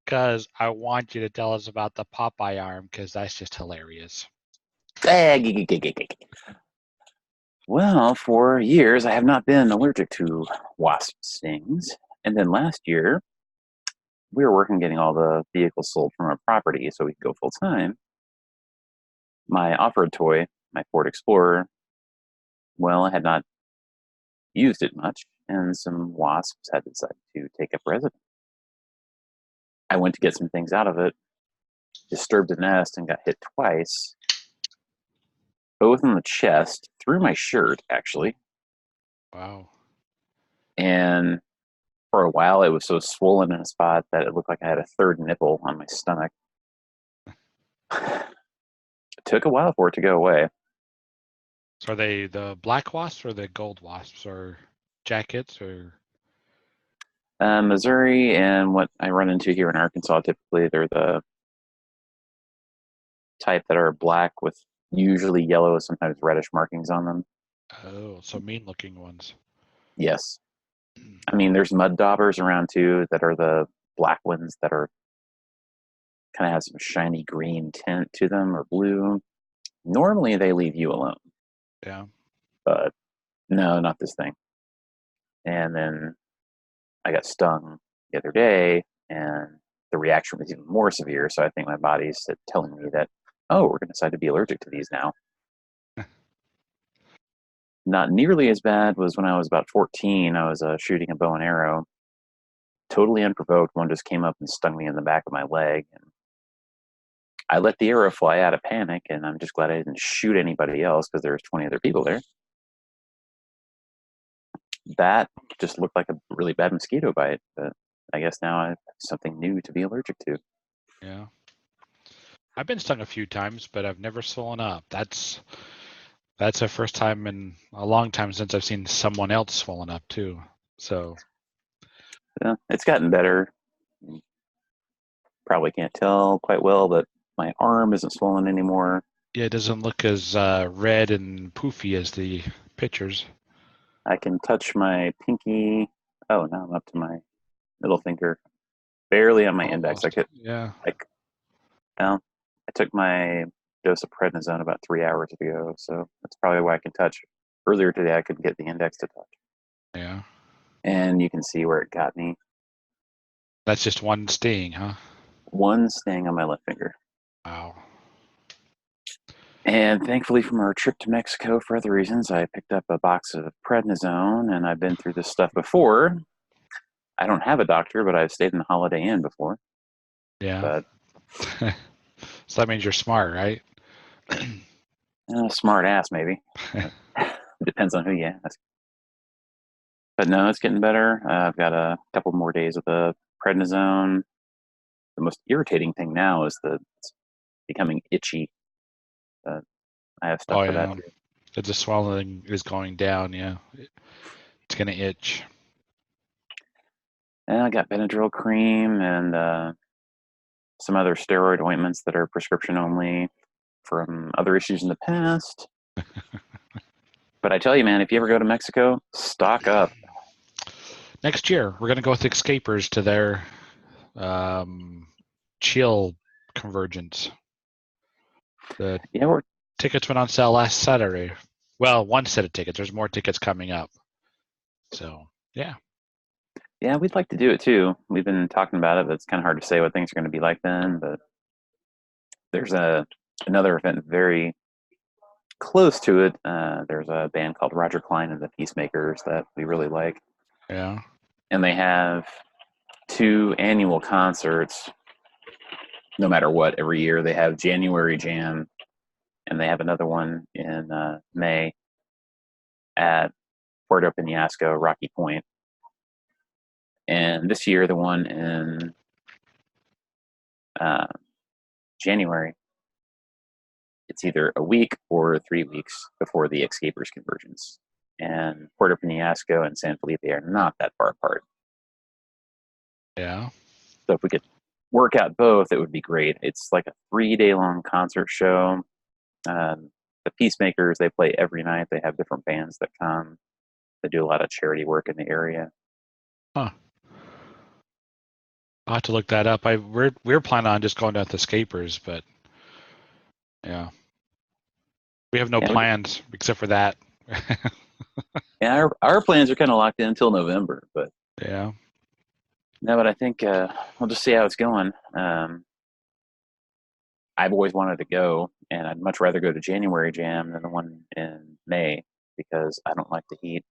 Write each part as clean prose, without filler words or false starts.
Because I want you to tell us about the Popeye arm, because that's just hilarious. Well, for years, I have not been allergic to wasp stings. And then last year, we were working getting all the vehicles sold from our property so we could go full time. My off road toy, my Ford Explorer, well, I had not used it much, and some wasps had decided to take up residence. I went to get some things out of it, disturbed a nest, and got hit twice, both in the chest, through my shirt, actually. Wow. And for a while, it was so swollen in a spot that it looked like I had a third nipple on my stomach. It took a while for it to go away. So are they the black wasps or the gold wasps or jackets or? Missouri and what I run into here in Arkansas, typically they're the type that are black with usually yellow, sometimes reddish markings on them. Oh, so mean looking ones. Yes. I mean, there's mud daubers around too that are the black ones that are kind of have some shiny green tint to them or blue. Normally they leave you alone, Yeah. but no, not this thing. And then I got stung the other day, and the reaction was even more severe. So I think my body's telling me that, oh, we're going to decide to be allergic to these now. Not nearly as bad was when I was about 14. I was shooting a bow and arrow, totally unprovoked. One just came up and stung me in the back of my leg, and I let the arrow fly out of panic. And I'm just glad I didn't shoot anybody else because there was 20 other people there. That just looked like a really bad mosquito bite, but I guess now I have something new to be allergic to. Yeah. I've been stung a few times, but I've never swollen up. That's the first time in a long time since I've seen someone else swollen up too. So Yeah, it's gotten better. Probably can't tell quite well, but my arm isn't swollen anymore. yeah, it doesn't look as red and poofy as the pictures. I can touch my pinky. Oh, now I'm up to my middle finger, barely on my index. Almost. Yeah. Like, well, I took my dose of prednisone about 3 hours ago, so that's probably why I can touch. Earlier today, I couldn't get the index to touch, Yeah. and you can see where it got me. That's just one sting, huh? One sting on my left finger. Wow. And thankfully, from our trip to Mexico, for other reasons, I picked up a box of prednisone, and I've been through this stuff before. I don't have a doctor, but I've stayed in a Holiday Inn before. Yeah. But So that means you're smart, right? smart ass, maybe. It depends on who you ask. But no, it's getting better. I've got a couple more days of the prednisone. The most irritating thing now is that it's becoming itchy. But I have stuff Oh for that yeah. too. If the swelling is going down, yeah. It's gonna itch. And I got Benadryl cream and some other steroid ointments that are prescription only from other issues in the past. But I tell you, man, if you ever go to Mexico, stock up. Next year, we're gonna go with Escapers to their um, chill convergence. The Yeah, we're tickets went on sale last Saturday. Well, one set of tickets. There's more tickets coming up. So yeah. yeah, we'd like to do it too. We've been talking about it, but it's kind of hard to say what things are going to be like then. But there's another event very close to it. There's a band called Roger Klein and the Peacemakers that we really like, Yeah. and they have two annual concerts. No matter what, every year they have January Jam, and they have another one in May at Puerto Penasco, Rocky Point. And this year, the one in uh, January, it's either a week or 3 weeks before the Escapers convergence. And Puerto Penasco and San Felipe are not that far apart. Yeah. So if we could work out both, it would be great. It's like a 3 day long concert show. The Peacemakers, they play every night. They have different bands that come. They do a lot of charity work in the area. Huh. I'll have to look that up. We're planning on just going down to Scapers, but yeah, we have no Yeah, plans except for that. yeah. Our plans are kind of locked in until November, but Yeah, no. But I think we'll just see how it's going. I've always wanted to go, and I'd much rather go to January Jam than the one in May because I don't like the heat.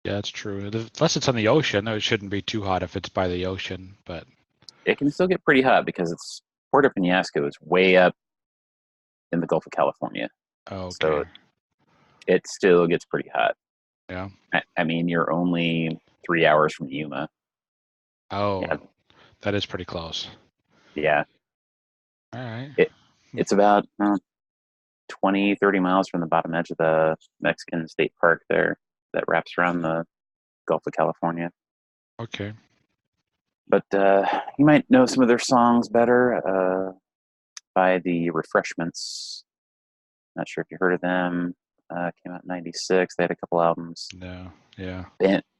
yeah, that's true. Unless it's on the ocean, it shouldn't be too hot if it's by the ocean. But It can still get pretty hot because it's Puerto Penasco is way up in the Gulf of California, okay, so it still gets pretty hot. yeah. I mean, you're only 3 hours from Yuma. Oh, Yeah, that is pretty close. yeah. All right. It it's about 20, 30 miles from the bottom edge of the Mexican State Park there that wraps around the Gulf of California. Okay. But you might know some of their songs better by the Refreshments. Not sure if you heard of them. Came out in '96. They had a couple albums. No. Yeah.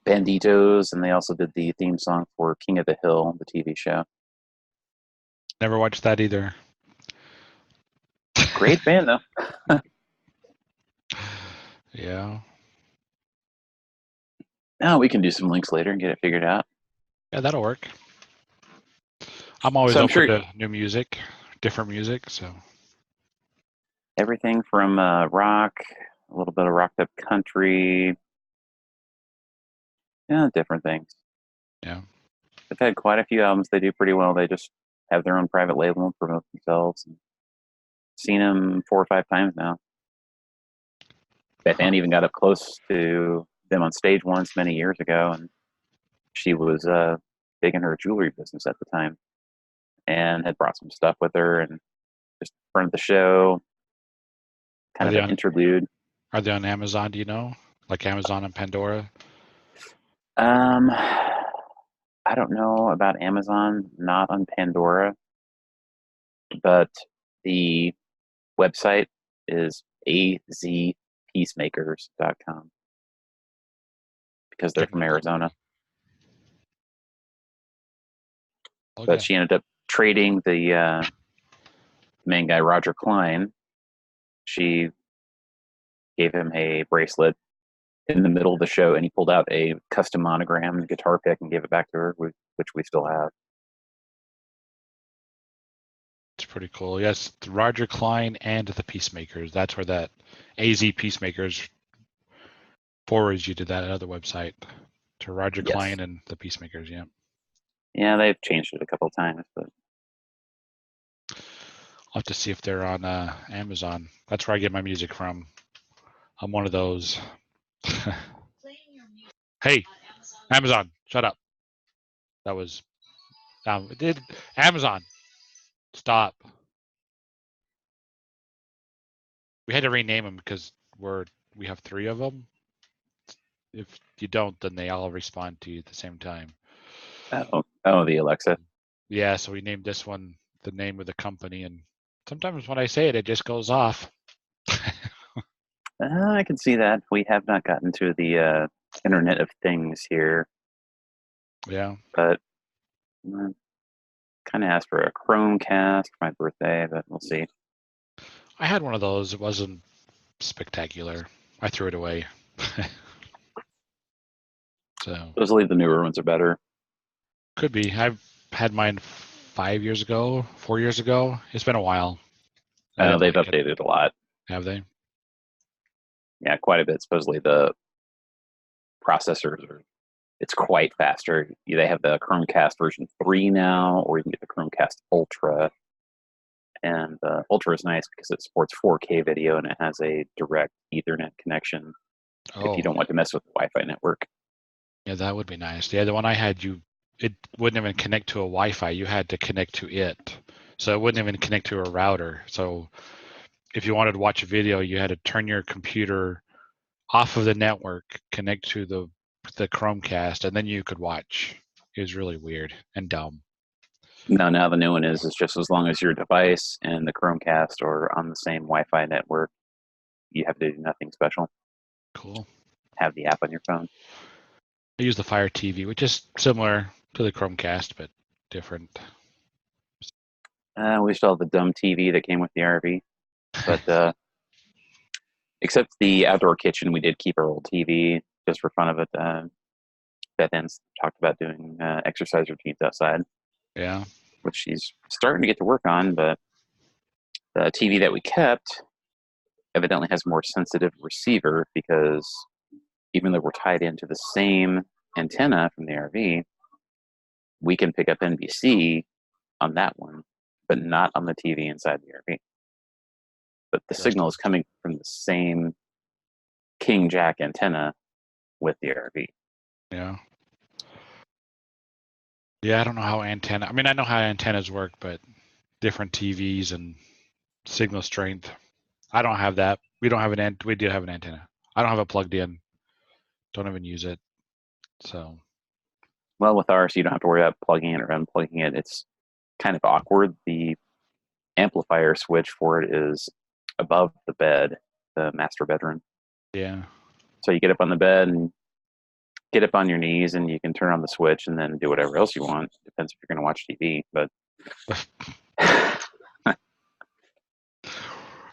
Banditos, and they also did the theme song for King of the Hill, the TV show. Never watched that either. Great band, though. Yeah. Now we can do some links later and get it figured out. Yeah, that'll work. I'm always So I'm open sure to new music, different music. So everything from rock, a little bit of rocked up country, yeah, different things. yeah, They've had quite a few albums. They do pretty well. They just have their own private label and promote themselves. And seen them 4 or 5 times now. Beth huh. Ann even got up close to them on stage once many years ago, and she was big in her jewelry business at the time, and had brought some stuff with her and just in front of the show, Are kind of they an on interlude. Are they on Amazon? Do you know? Like Amazon and Pandora? Um, I don't know about Amazon, not on Pandora, but the website is azpeacemakers.com because they're Checking from out this. Arizona. But Okay. she ended up trading the main guy, Roger Klein. She gave him a bracelet in the middle of the show, and he pulled out a custom monogram guitar pick and gave it back to her, which we still have. It's pretty cool. Yes, Roger Klein and the Peacemakers. That's where that AZ Peacemakers forwards you to that other website to Roger Yes. Klein and the Peacemakers. Yeah. Yeah, they've changed it a couple of times, but I'll have to see if they're on Amazon. That's where I get my music from. I'm one of those. Hey, Amazon, shut up. That was did Amazon stop. We had to rename them because we have 3 of them. If you don't, then they all respond to you at the same time. the Alexa. Yeah, so we named this one the name of the company, and sometimes when I say it, it just goes off. I can see that. We have not gotten to the Internet of Things here, Yeah, but kind of asked for a Chromecast for my birthday, but we'll see. I had one of those. It wasn't spectacular. I threw it away. So Supposedly the newer ones are better. could be. I've had mine 5 years ago, 4 years ago. It's been a while. I I know didn't they've like it. updated a lot. Have they? Yeah, quite a bit. Supposedly the processors are it's quite faster. They have the Chromecast version 3 now, or you can get the Chromecast Ultra. And the Ultra is nice because it supports 4K video and it has a direct Ethernet connection if you Oh, don't want to mess with the Wi-Fi network. yeah, that would be nice. Yeah, the one I had, it wouldn't even connect to a Wi-Fi. You had to connect to it, so it wouldn't even connect to a router. So if you wanted to watch a video, you had to turn your computer off of the network, connect to the Chromecast, and then you could watch. It was really weird and dumb. Now the new one is just as long as your device and the Chromecast are on the same Wi-Fi network, you have to do nothing special. Cool. Have the app on your phone. I use the Fire TV, which is similar. to the Chromecast, but different. We still have the dumb TV that came with the RV, but except the outdoor kitchen, we did keep our old TV just for fun of it. Beth Ann's talked about doing exercise routines outside, Yeah. which she's starting to get to work on, but the TV that we kept evidently has a more sensitive receiver because even though we're tied into the same antenna from the RV, we can pick up NBC on that one, but not on the TV inside the RV. But the signal is coming from the same King Jack antenna with the RV. Yeah. Yeah, I don't know how antenna. I mean, I know how antennas work, but different TVs and signal strength. I don't have that. We don't have an. We do have an antenna. I don't have it plugged in. Don't even use it. So. Well, with ours, you don't have to worry about plugging it or unplugging it. It's kind of awkward. The amplifier switch for it is above the bed, the master bedroom. Yeah. So you get up on the bed and get up on your knees, and you can turn on the switch and then do whatever else you want. Depends if you're going to watch TV, but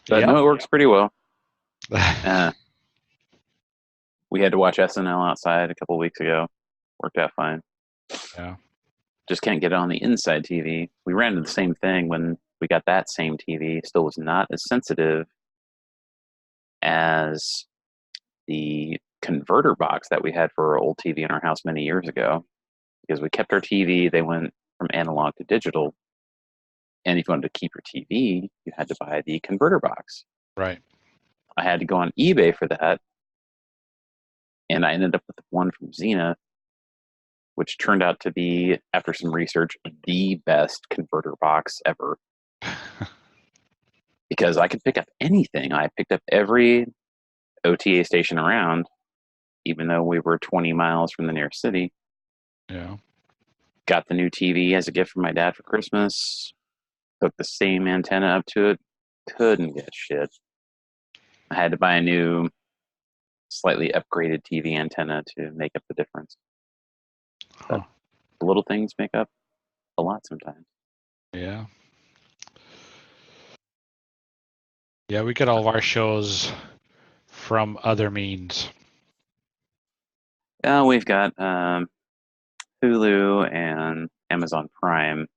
but no, it works pretty well. We had to watch SNL outside a couple of weeks ago. Worked out fine. Yeah. Just can't get it on the inside TV. We ran into the same thing when we got that same TV. Still was not as sensitive as the converter box that we had for our old TV in our house many years ago. Because we kept our TV, they went from analog to digital. And if you wanted to keep your TV, you had to buy the converter box. Right. I had to go on eBay for that. And I ended up with one from Zenith, which turned out to be, after some research, the best converter box ever. Because I could pick up anything. I picked up every OTA station around, even though we were 20 miles from the nearest city. Yeah. Got the new TV as a gift from my dad for Christmas. Hooked the same antenna up to it. Couldn't get shit. I had to buy a new, slightly upgraded TV antenna to make up the difference. But the little things make up a lot sometimes. Yeah. Yeah, we get all of our shows from other means. We've got Hulu and Amazon Prime.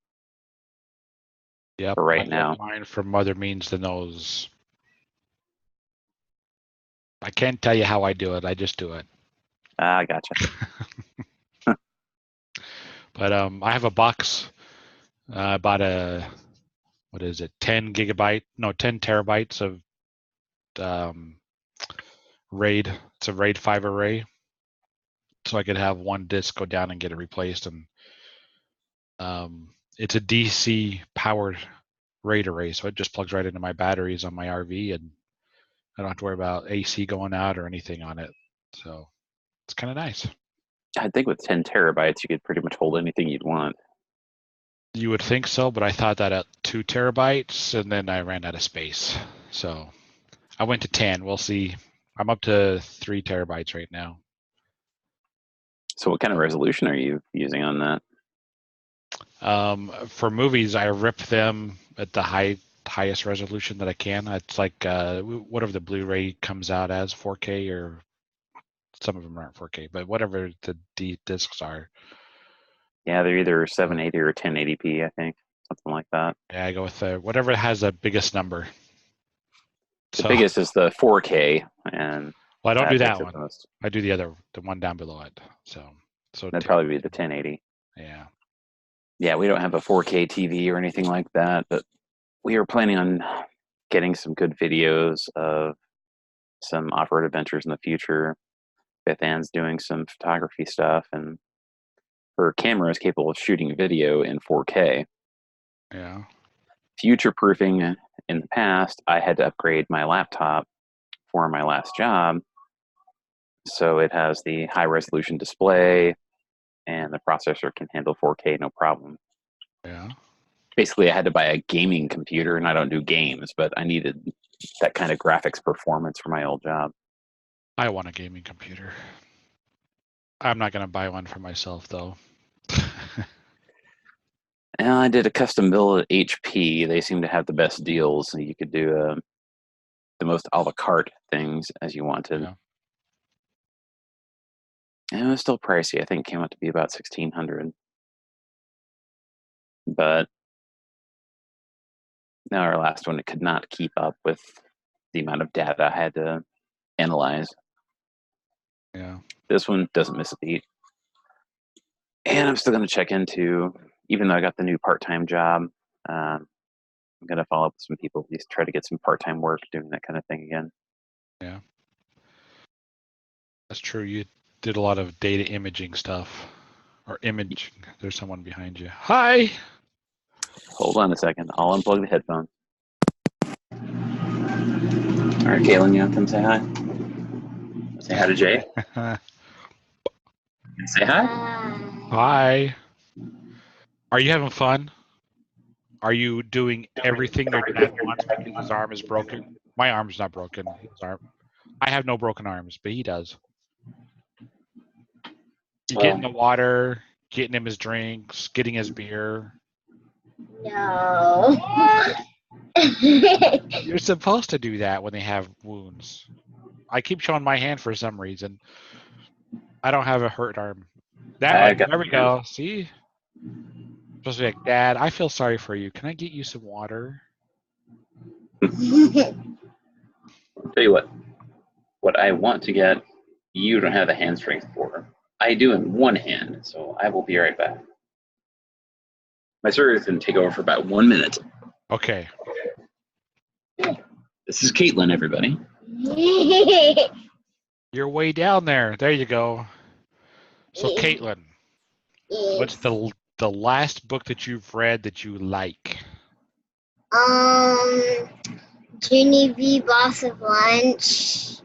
Yep. For right I now. get mine from other means than those. I can't tell you how I do it. I just do it. I gotcha. But I have a box. I bought a, what is it, 10 terabytes of RAID. It's a RAID 5 array. So I could have one disk go down and get it replaced. And it's a DC powered RAID array. So it just plugs right into my batteries on my RV, and I don't have to worry about AC going out or anything on it. So it's kind of nice. I think with 10 terabytes, you could pretty much hold anything you'd want. You would think so, but I thought that at 2 terabytes, and then I ran out of space. So I went to 10. We'll see. I'm up to 3 terabytes right now. So what kind of resolution are you using on that? For movies, I rip them at the highest resolution that I can. It's like whatever the Blu-ray comes out as, 4K, or some of them aren't 4K, but whatever the discs are. Yeah, they're either 780 or 1080p, I think, something like that. Yeah, I go with whatever has the biggest number. The biggest is the 4K, and well, I don't do that one. Most. I do the one down below it. So that'd probably be the 1080. Yeah. Yeah, we don't have a 4K TV or anything like that, but we are planning on getting some good videos of some off-road adventures in the future. Beth Ann's doing some photography stuff, and her camera is capable of shooting video in 4K. Yeah. Future-proofing in the past, I had to upgrade my laptop for my last job. So it has the high-resolution display, and the processor can handle 4K no problem. Yeah. Basically, I had to buy a gaming computer, and I don't do games, but I needed that kind of graphics performance for my old job. I want a gaming computer. I'm not going to buy one for myself, though. And I did a custom build at HP. They seem to have the best deals. So you could do the most a la carte things as you wanted. Yeah. And it was still pricey. I think it came out to be about $1,600. But now our last one, it could not keep up with the amount of data I had to analyze. Yeah. This one doesn't miss a beat. And I'm still going to check into, even though I got the new part-time job, I'm going to follow up with some people, at least try to get some part-time work doing that kind of thing again. Yeah. That's true. You did a lot of data imaging stuff. Or imaging. There's someone behind you. Hi! Hold on a second. I'll unplug the headphones. All right, Kaylin, you want to come say hi? Say hi to Jay. Say hi. Hi. Are you having fun? Are you doing everything your dad wants because his arm is broken? My arm's not broken. His arm. I have no broken arms, but he does. You getting the water, getting him his drinks, getting his beer. No. You're supposed to do that when they have wounds. I keep showing my hand for some reason. I don't have a hurt arm. There we go. See? Supposed to be like, Dad, I feel sorry for you. Can I get you some water? I'll tell you what I want to get, you don't have the hand strength for. I do in one hand, so I will be right back. My service can take over for about 1 minute. Okay. This is Caitlin, everybody. You're way down there. There you go. So, Caitlin, what's the last book that you've read that you like? Junie B. Boss of Lunch.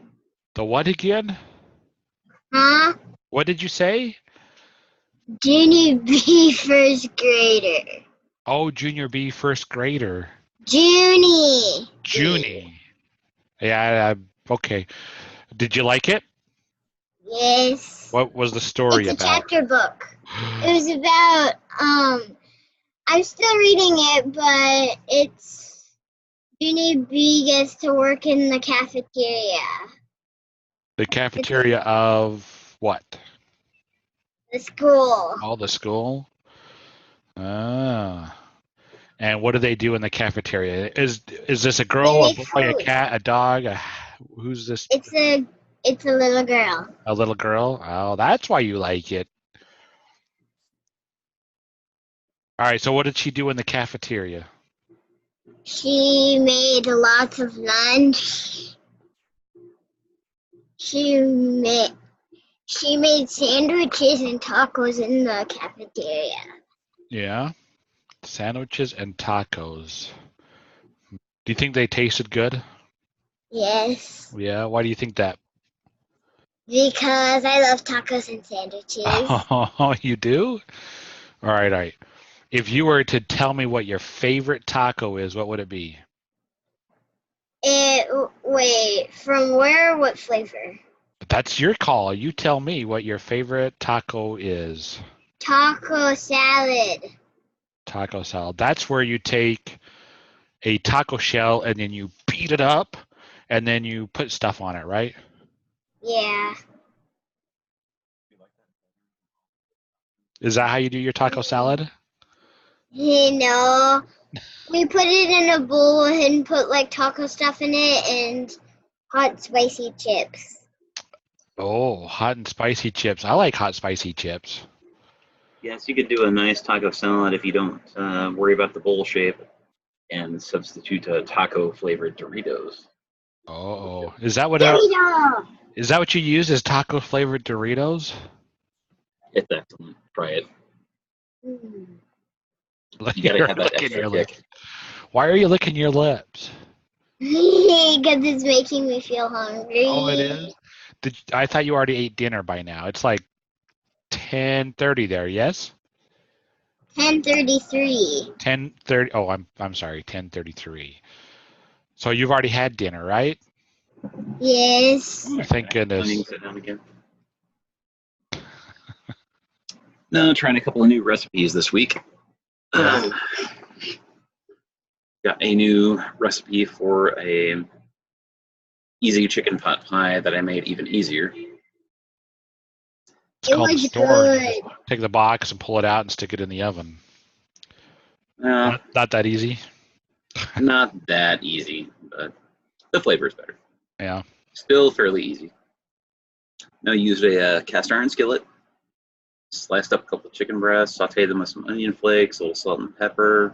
The what again? Huh? What did you say? Junie B. First Grader. Oh, Junior B. First Grader. Junie. Yeah, okay. Did you like it? Yes. What was the story about? It's a about? chapter book. It was about, I'm still reading it, but it's Junie B gets to work in the cafeteria. The cafeteria of what? The school. Oh, the school? Ah. And what do they do in the cafeteria? Is this a girl, a boy, a cat, a dog? Who's this? It's a little girl. A little girl? Oh, that's why you like it. All right, so what did she do in the cafeteria? She made lots of lunch. She made sandwiches and tacos in the cafeteria. Yeah, sandwiches and tacos. Do you think they tasted good? Yes. Yeah, why do you think that? Because I love tacos and sandwiches. Oh, you do? All right. If you were to tell me what your favorite taco is, what would it be? Wait, from where? What flavor? That's your call. You tell me what your favorite taco is. Taco salad. Taco salad. That's where you take a taco shell and then you beat it up and then you put stuff on it, right? Yeah. Is that how you do your taco salad? No. We put it in a bowl and put like taco stuff in it and hot spicy chips. Oh, hot and spicy chips. I like hot spicy chips. Yes, you could do a nice taco salad if you don't worry about the bowl shape and substitute taco flavored Doritos. Oh, is that what you use as taco flavored Doritos? It's excellent. Try it. You gotta have that extra kick. Why are you licking your lips? Because it's making me feel hungry. Oh, it is? I thought you already ate dinner by now. It's like 10:30 there, yes? 10:33. 10:30. Oh, I'm sorry, 10:33. So you've already had dinner, right? Yes. Ooh, thank goodness. Sit down again. No, trying a couple of new recipes this week. Yeah. Got a new recipe for a easy chicken pot pie that I made even easier. It's It called the was store. You just good. take the box and pull it out and stick it in the oven. Uh, Not that easy. not that easy, but the flavor is better. Yeah. Still fairly easy. Now I used a cast iron skillet. Sliced up a couple of chicken breasts, sauteed them with some onion flakes, a little salt and pepper,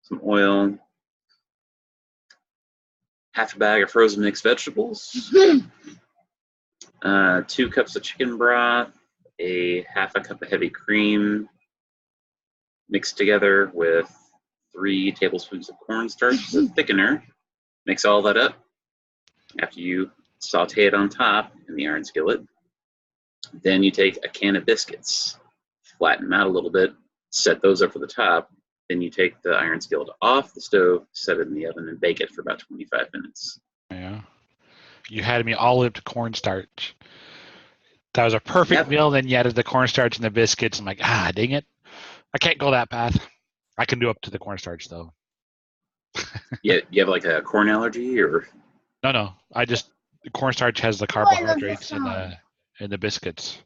some oil, half a bag of frozen mixed vegetables, 2 cups of chicken broth, a half a cup of heavy cream, mixed together with 3 tablespoons of cornstarch as a thickener. Mix all that up. After you saute it on top in the iron skillet, then you take a can of biscuits, flatten them out a little bit, set those up for the top. Then you take the iron skillet off the stove, set it in the oven, and bake it for about 25 minutes. Yeah. You had me all up to cornstarch. That was a perfect Yep. meal. Then you added the cornstarch and the biscuits. I'm like, dang it. I can't go that path. I can do up to the cornstarch though. You have like a corn allergy, or No. The cornstarch has the Oh, I love this carbohydrates in song. the biscuits.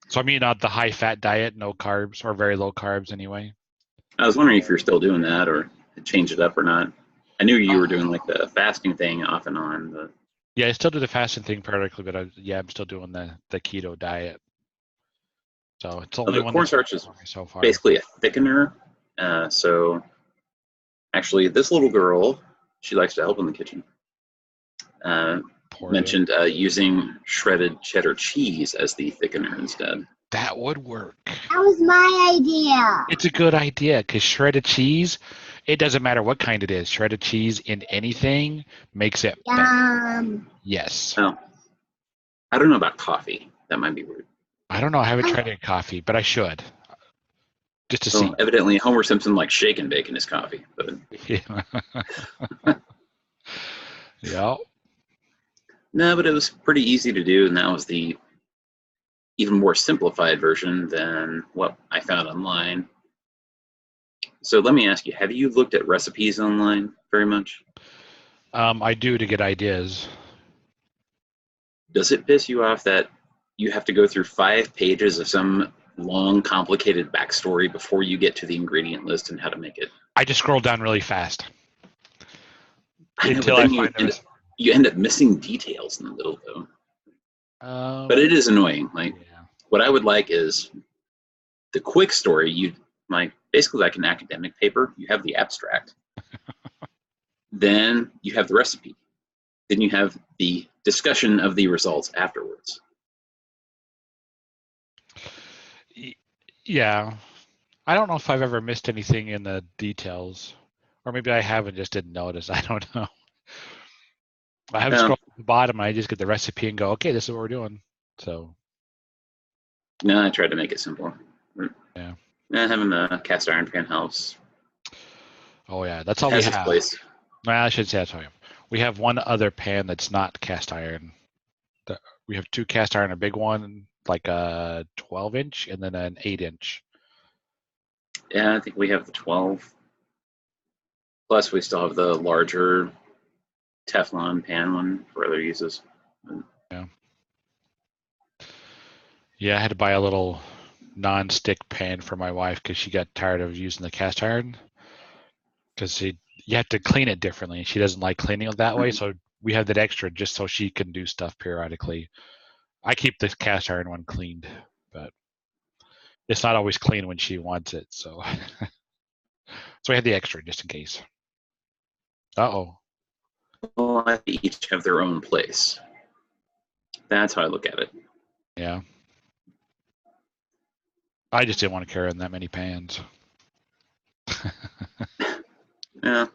So I'm eating out the high fat diet, no carbs or very low carbs anyway. I was wondering if you're still doing that or change it up or not. I knew you were doing like the fasting thing off and on, but Yeah, I still do the fasting thing periodically, but I'm still doing the keto diet. So it's the only the one that's cornstarch is working for me so far. basically a thickener. So actually, this little girl, she likes to help in the kitchen. Poor Mentioned using shredded cheddar cheese as the thickener instead. That would work. That was my idea. It's a good idea because shredded cheese, it doesn't matter what kind it is. Shredded cheese in anything makes it better. Yum. Yes. Well, I don't know about coffee. That might be weird. I don't know. I haven't tried it in coffee, but I should. Just to see. Well, evidently, Homer Simpson likes shake and bake in his coffee. But Yeah. no, but it was pretty easy to do, and that was the even more simplified version than what I found online. So let me ask you, have you looked at recipes online very much? I do to get ideas. Does it piss you off that you have to go through 5 pages of some long, complicated backstory before you get to the ingredient list and how to make it? I just scroll down really fast I know, until but I then find you end up missing details in the middle, though. But it is annoying. Like, yeah. what I would like is the quick story. Basically like an academic paper. You have the abstract. Then you have the recipe. Then you have the discussion of the results afterwards. Yeah. I don't know if I've ever missed anything in the details. Or maybe I haven't, just didn't notice. I don't know. I have to Yeah. scroll to the bottom and I just get the recipe and go, okay, this is what we're doing. So No, I tried to make it simple. Yeah. Having a cast iron pan helps. Oh yeah, that's It all we has its have. place. Well, I should say that's all we have. We have one other pan that's not cast iron. We have 2 cast iron, a big one, like a 12-inch, and then an 8-inch. Yeah, I think we have the 12. Plus, we still have the larger Teflon pan one for other uses. Yeah, I had to buy a little non-stick pan for my wife because she got tired of using the cast iron. Because you have to clean it differently. She doesn't like cleaning it that way, so we have that extra just so she can do stuff periodically. I keep the cast iron one cleaned, but it's not always clean when she wants it. So, so we had the extra just in case. Uh-oh. Well, I think each have their own place. That's how I look at it. Yeah. I just didn't want to carry on that many pans. Yeah,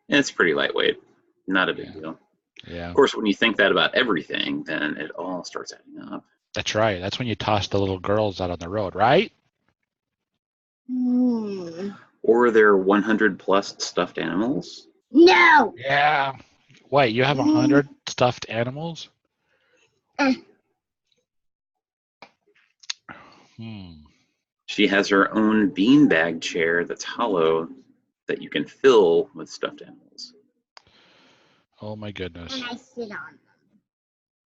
it's pretty lightweight. Not a big deal. Yeah. Of course, when you think that about everything, then it all starts adding up. That's right. That's when you toss the little girls out on the road, right? Or their 100 plus stuffed animals. No. Yeah. Wait, you have 100 stuffed animals? Hmm. She has her own beanbag chair that's hollow that you can fill with stuffed animals. Oh my goodness. And I sit on.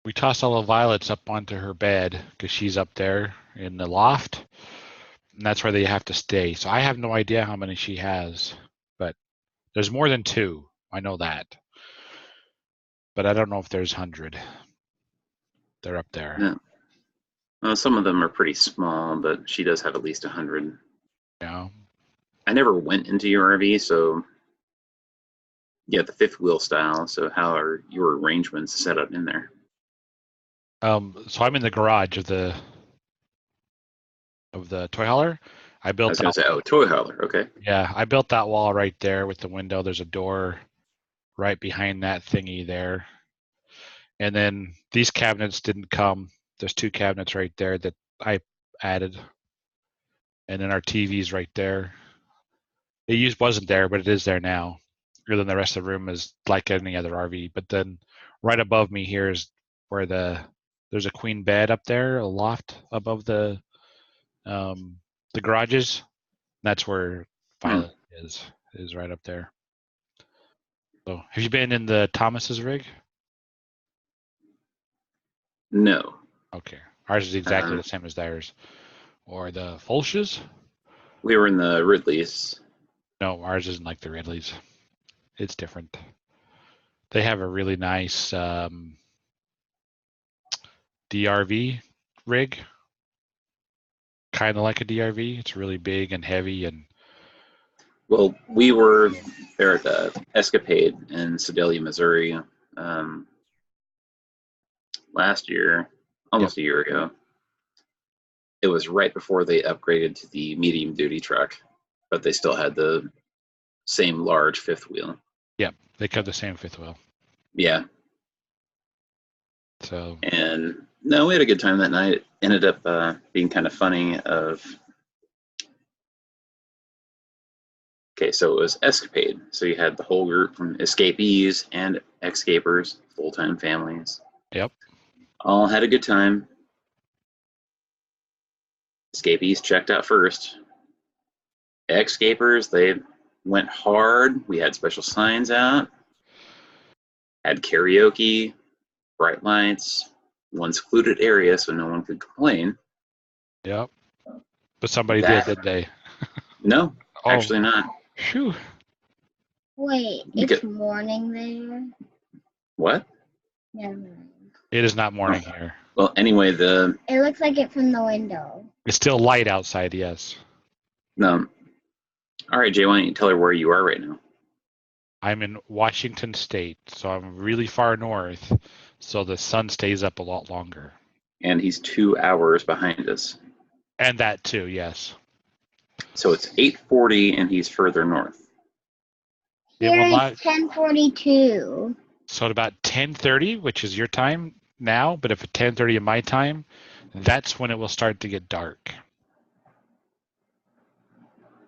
We tossed all the violets up onto her bed because she's up there in the loft, and that's where they have to stay. So I have no idea how many she has, but there's more than 2. I know that, but I don't know if there's 100. They're up there. Yeah. Well, some of them are pretty small, but she does have at least 100. Yeah. I never went into your RV, so yeah, the fifth wheel style. So how are your arrangements set up in there? So I'm in the garage of the toy hauler. I I built was going that. to say, oh, toy hauler. Okay. Yeah, I built that wall right there with the window. There's a door right behind that thingy there. And then these cabinets didn't come. There's 2 cabinets right there that I added. And then our TV's right there. It wasn't there, but it is there now. And then the rest of the room is like any other RV. But then right above me here is where there's a queen bed up there, a loft above the garages. That's where Violet is right up there. So have you been in the Thomas's rig? No. Okay. Ours is exactly the same as theirs. Or the Fulches? We were in the Ridley's. No, ours isn't like the Ridley's. It's different. They have a really nice DRV rig. Kind of like a DRV. It's really big and heavy and Well, we were there at the Escapade in Sedalia, Missouri, last year, almost a year ago. It was right before they upgraded to the medium duty truck, but they still had the same large fifth wheel. yeah, they have the same fifth wheel. Yeah. So And no, we had a good time that night. It ended up being kind of funny okay, so it was Escapade. So you had the whole group from escapees and escapers, full-time families. Yep. All had a good time. Escapees checked out first. Escapers, they went hard. We had special signs out. Had karaoke, bright lights, one secluded area so no one could complain. Yep. But somebody didn't they? No, Oh. actually not. Phew. Wait, it's morning there? What? Never mind. It is not morning here. Well, anyway, It looks like it from the window. It's still light outside, yes. no. All right, Jay, why don't you tell her where you are right now? I'm in Washington State, so I'm really far north, so the sun stays up a lot longer. And he's 2 hours behind us. And that too, yes. So it's 8:40 and he's further north. Yeah, Here well, it's 10:42. So at about 10:30, which is your time now, but if it's 10:30 in my time, that's when it will start to get dark.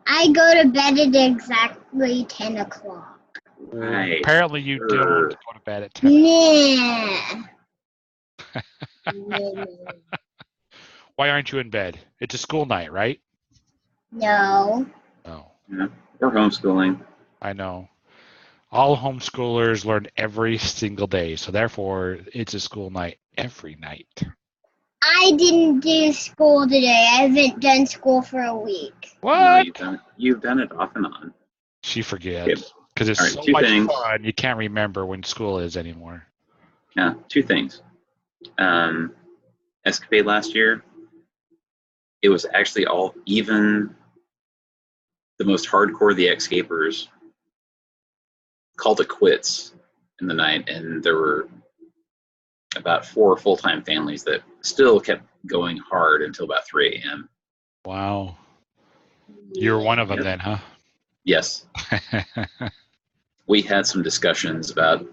I go to bed at exactly 10 o'clock. Right. Apparently you don't Sure. go to bed at 10. Nah. Nah. Why aren't you in bed? It's a school night, right? No. Oh, Yeah. We're homeschooling. I know. All homeschoolers learn every single day, so therefore it's a school night every night. I didn't do school today. I haven't done school for a week. No, What? you've done it off and on. She forgets. Because it's All right, so two much things. fun, you can't remember when school is anymore. Yeah, 2 things. Escapade last year, it was actually all even the most hardcore of the escapers called it quits in the night, and there were about 4 full-time families that still kept going hard until about 3 a.m. Wow. You're one of them Yep. then, huh? Yes, we had some discussions about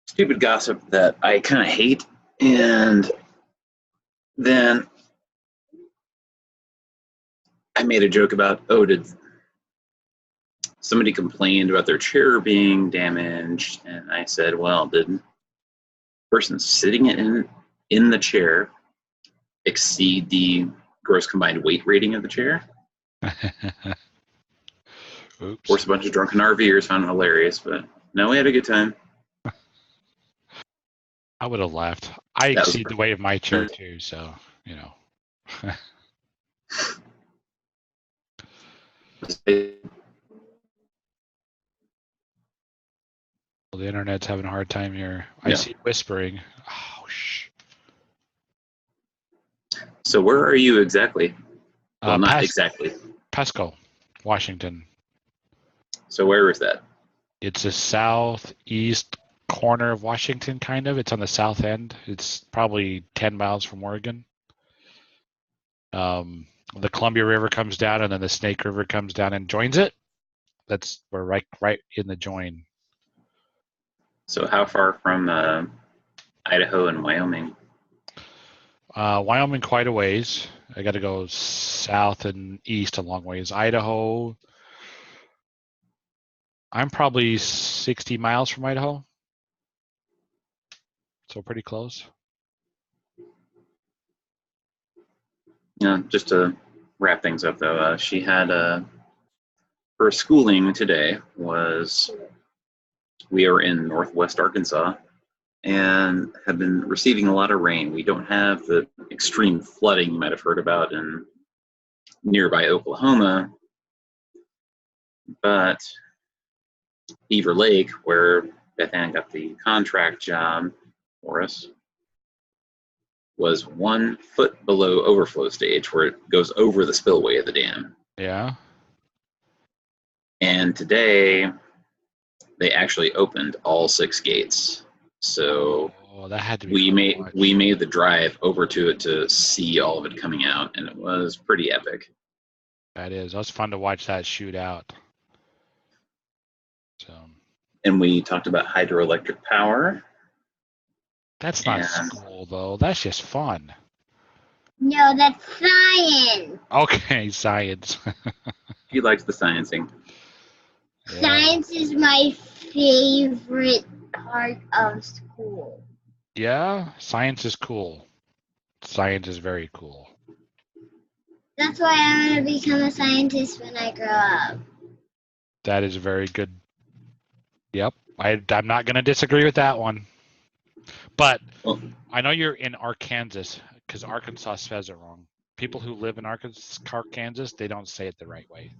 stupid gossip that I kind of hate, and then I made a joke about, oh, did somebody complained about their chair being damaged? And I said, well, did the person sitting in the chair exceed the gross combined weight rating of the chair. Of course, Oops. a bunch of drunken RVers found it hilarious, but no, we had a good time. I would have laughed. I That was exceed the weight of my chair too, so you know. The internet's having a hard time here. I Yeah. see whispering. Oh, shh. So where are you exactly? Well, not Pas- exactly. Pasco, Washington. So where is that? It's the southeast corner of Washington, kind of. It's on the south end. It's probably 10 miles from Oregon. The Columbia River comes down, and then the Snake River comes down and joins it. We're right in the join. So how far from Idaho and Wyoming? Wyoming, quite a ways. I got to go south and east a long ways. Idaho, I'm probably 60 miles from Idaho. So pretty close. Yeah, just to wrap things up though, she had her schooling today was, we are in Northwest Arkansas and have been receiving a lot of rain. We don't have the extreme flooding you might have heard about in nearby Oklahoma, but Beaver Lake, where Beth Ann got the contract job for us, was 1 foot below overflow stage, where it goes over the spillway of the dam. Yeah. And today, they actually opened all 6 gates. So that had to be we made the drive over to it to see all of it coming out, and it was pretty epic. That is. That was fun to watch that shoot out. So. And we talked about hydroelectric power. That's not school though. That's just fun. No, that's science. Okay, science. He likes the sciencing. Yeah. Science is my favorite part of school. Yeah, science is cool. Science is very cool. That's why I want to become a scientist when I grow up. That is very good. Yep. I'm not going to disagree with that one. But I know you're in Arkansas, because Arkansas says it wrong. People who live in Arkansas, they don't say it the right way.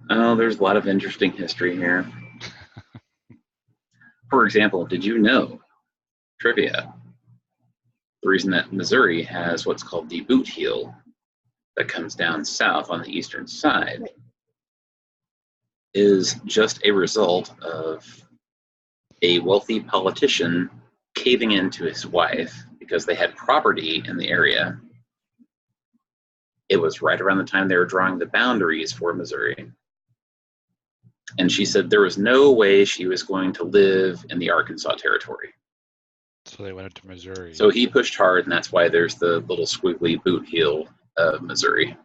Oh, there's a lot of interesting history here. For example, did you know, trivia, the reason that Missouri has what's called the boot heel that comes down south on the eastern side is just a result of a wealthy politician caving into his wife because they had property in the area. It was right around the time they were drawing the boundaries for Missouri. And she said there was no way she was going to live in the Arkansas territory. So they went into Missouri. So he pushed hard, and that's why there's the little squiggly boot heel of Missouri.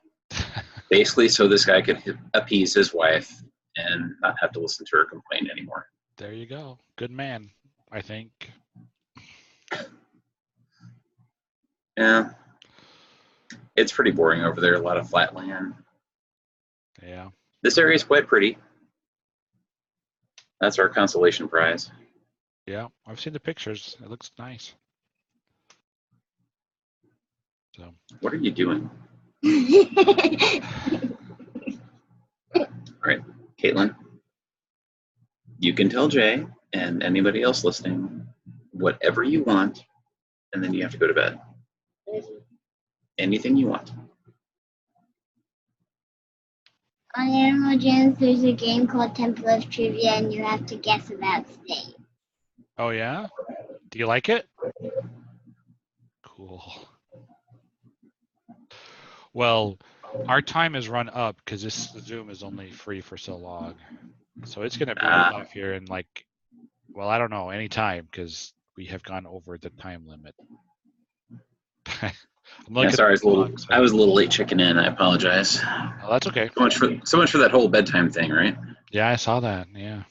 Basically, so this guy could appease his wife and not have to listen to her complain anymore. There you go. Good man, I think. Yeah. It's pretty boring over there, a lot of flat land. Yeah. This area is quite pretty. That's our consolation prize. Yeah, I've seen the pictures. It looks nice. So. What are you doing? All right, Caitlin. You can tell Jay and anybody else listening whatever you want, and then you have to go to bed. Anything you want. On Animal Jam, there's a game called Temple of Trivia, and you have to guess about snakes. Oh, yeah? Do you like it? Cool. Well, our time is run up because this Zoom is only free for so long. So it's going to be off here in I don't know, any time because we have gone over the time limit. Sorry, I was a little late checking in. I apologize. Oh, that's okay. So much for that whole bedtime thing, right? Yeah, I saw that. Yeah.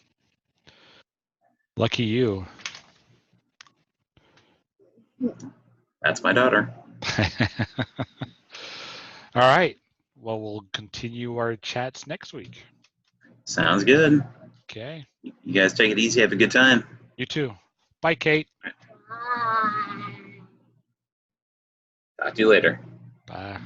Lucky you. That's my daughter. All right. Well, we'll continue our chats next week. Sounds good. Okay. You guys take it easy. Have a good time. You too. Bye, Kate. Bye. Talk to you later. Bye.